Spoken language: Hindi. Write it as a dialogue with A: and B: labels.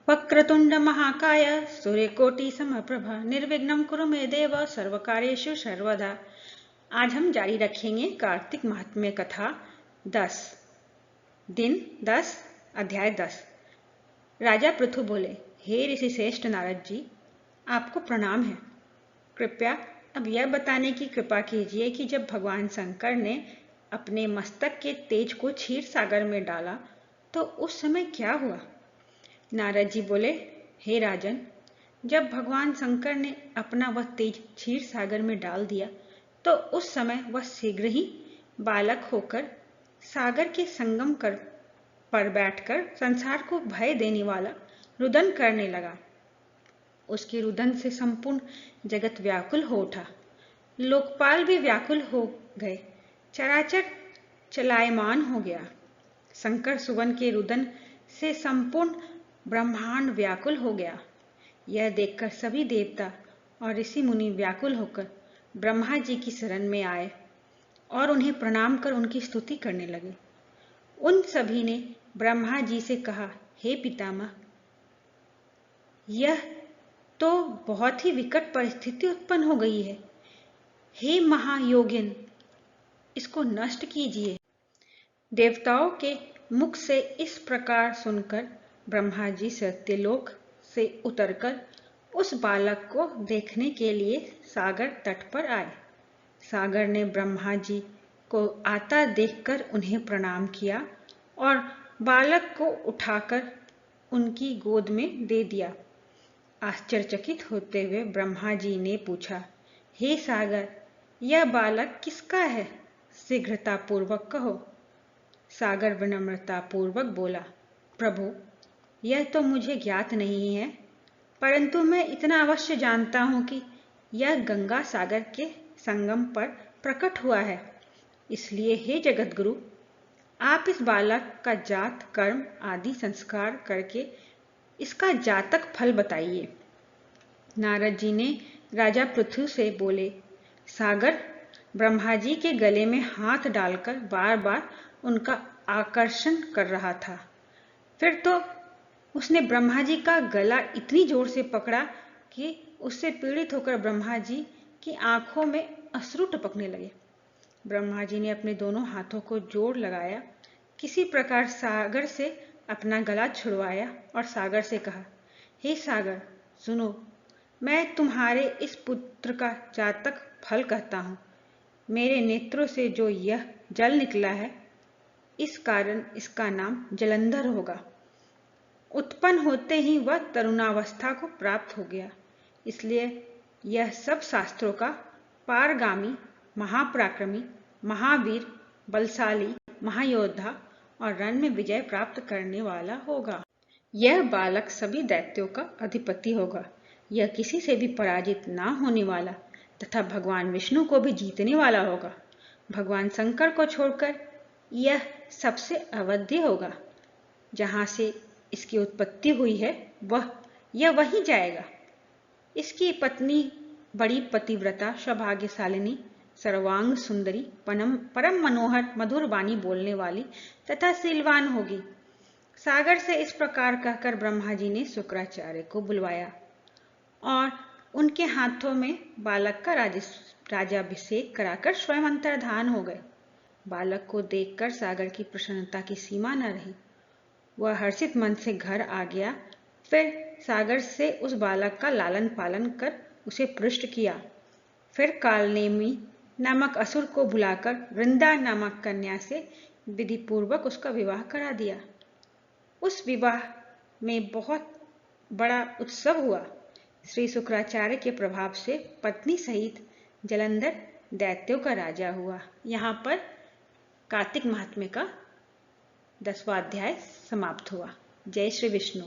A: वक्रतुंड महाकाय सूर्यकोटि समप्रभा निर्विघ्नं कुरु मे देव सर्वकार्येषु सर्वदा। आज हम जारी रखेंगे कार्तिक महात्म्य कथा 10 दिन 10 अध्याय 10। राजा पृथु बोले, हे ऋषि श्रेष्ठ नारद जी, आपको प्रणाम है। कृपया अब यह बताने की कृपा कीजिए कि जब भगवान शंकर ने अपने मस्तक के तेज को क्षीर सागर में डाला तो उस समय क्या हुआ। नारद जी बोले, हे राजन, जब भगवान शंकर ने अपना वह तेज क्षीर सागर में डाल दिया तो उस समय वह शीघ्र ही बालक होकर सागर के संगम पर बैठकर संसार को भय देने वाला रुदन करने लगा। उसके रुदन से संपूर्ण जगत व्याकुल हो उठा, लोकपाल भी व्याकुल हो गए, चराचर चलायमान हो गया। शंकर सुवन के रुदन से संपूर्ण ब्रह्मांड व्याकुल हो गया। यह देखकर सभी देवता और ऋषि मुनि व्याकुल होकर ब्रह्मा जी की शरण में आए और उन्हें प्रणाम कर उनकी स्तुति करने लगे। उन सभी ने ब्रह्मा जी से कहा, हे पितामह, यह तो बहुत ही विकट परिस्थिति उत्पन्न हो गई है। हे महायोगिन, इसको नष्ट कीजिए। देवताओं के मुख से इस प्रकार सुनकर ब्रह्मा जी सत्यलोक से उतरकर उस बालक को देखने के लिए सागर तट पर आए। सागर ने ब्रह्मा जी को आता देखकर उन्हें प्रणाम किया और बालक को उठाकर उनकी गोद में दे दिया। आश्चर्यचकित होते हुए ब्रह्मा जी ने पूछा, हे सागर, यह बालक किसका है? शीघ्रता पूर्वक कहो। सागर विनम्रता पूर्वक बोला, प्रभु, यह तो मुझे ज्ञात नहीं है, परंतु मैं इतना अवश्य जानता हूं कि यह गंगा सागर के संगम पर प्रकट हुआ है। इसलिए हे जगत गुरु, आप इस बालक का जात कर्म आदि संस्कार करके इसका जातक फल बताइए। नारद जी ने राजा पृथु से बोले, सागर ब्रह्मा जी के गले में हाथ डालकर बार बार उनका आकर्षण कर रहा था। फिर तो उसने ब्रह्मा जी का गला इतनी जोर से पकड़ा कि उससे पीड़ित होकर ब्रह्मा जी की आंखों में अश्रु टपकने लगे। ब्रह्मा जी ने अपने दोनों हाथों को जोड़ लगाया, किसी प्रकार सागर से अपना गला छुड़वाया और सागर से कहा, हे सागर, सुनो, मैं तुम्हारे इस पुत्र का जातक फल कहता हूं। मेरे नेत्रों से जो यह जल निकला है, इस कारण इसका नाम जलंधर होगा। उत्पन्न होते ही वह तरुणावस्था को प्राप्त हो गया, इसलिए यह सब शास्त्रों का पारगामी, महापराक्रमी, महावीर, बलशाली, महायोद्धा और रण में विजय प्राप्त करने वाला होगा। यह बालक सभी दैत्यों का अधिपति होगा। यह किसी से भी पराजित ना होने वाला तथा भगवान विष्णु को भी जीतने वाला होगा। भगवान शंकर को छोड़कर यह सबसे अवध्य होगा। जहां से इसकी उत्पत्ति हुई है यह वहीं जाएगा। इसकी पत्नी बड़ी पतिव्रता, सौभाग्यशालिनी, सर्वांग सुंदरी, परम मनोहर, मधुर वाणी बोलने वाली तथा शीलवान होगी। सागर से इस प्रकार कहकर ब्रह्मा जी ने शुक्राचार्य को बुलवाया और उनके हाथों में बालक का राजाभिषेक कराकर स्वयं अंतर्धान हो गए। बालक को देखकर सागर की प्रसन्नता की सीमा न रही। वह हर्षित मन से घर आ गया। फिर सागर से उस बालक का लालन पालन कर उसे पुष्ट किया। फिर कालनेमी नामक असुर को बुलाकर वृंदा नामक कन्या से विधि पूर्वक उसका विवाह करा दिया। उस विवाह में बहुत बड़ा उत्सव हुआ। श्री शुक्राचार्य के प्रभाव से पत्नी सहित जलंधर दैत्यों का राजा हुआ। यहाँ पर कार्तिक महात्म्य का 10वां अध्याय समाप्त हुआ। जय श्री विष्णु।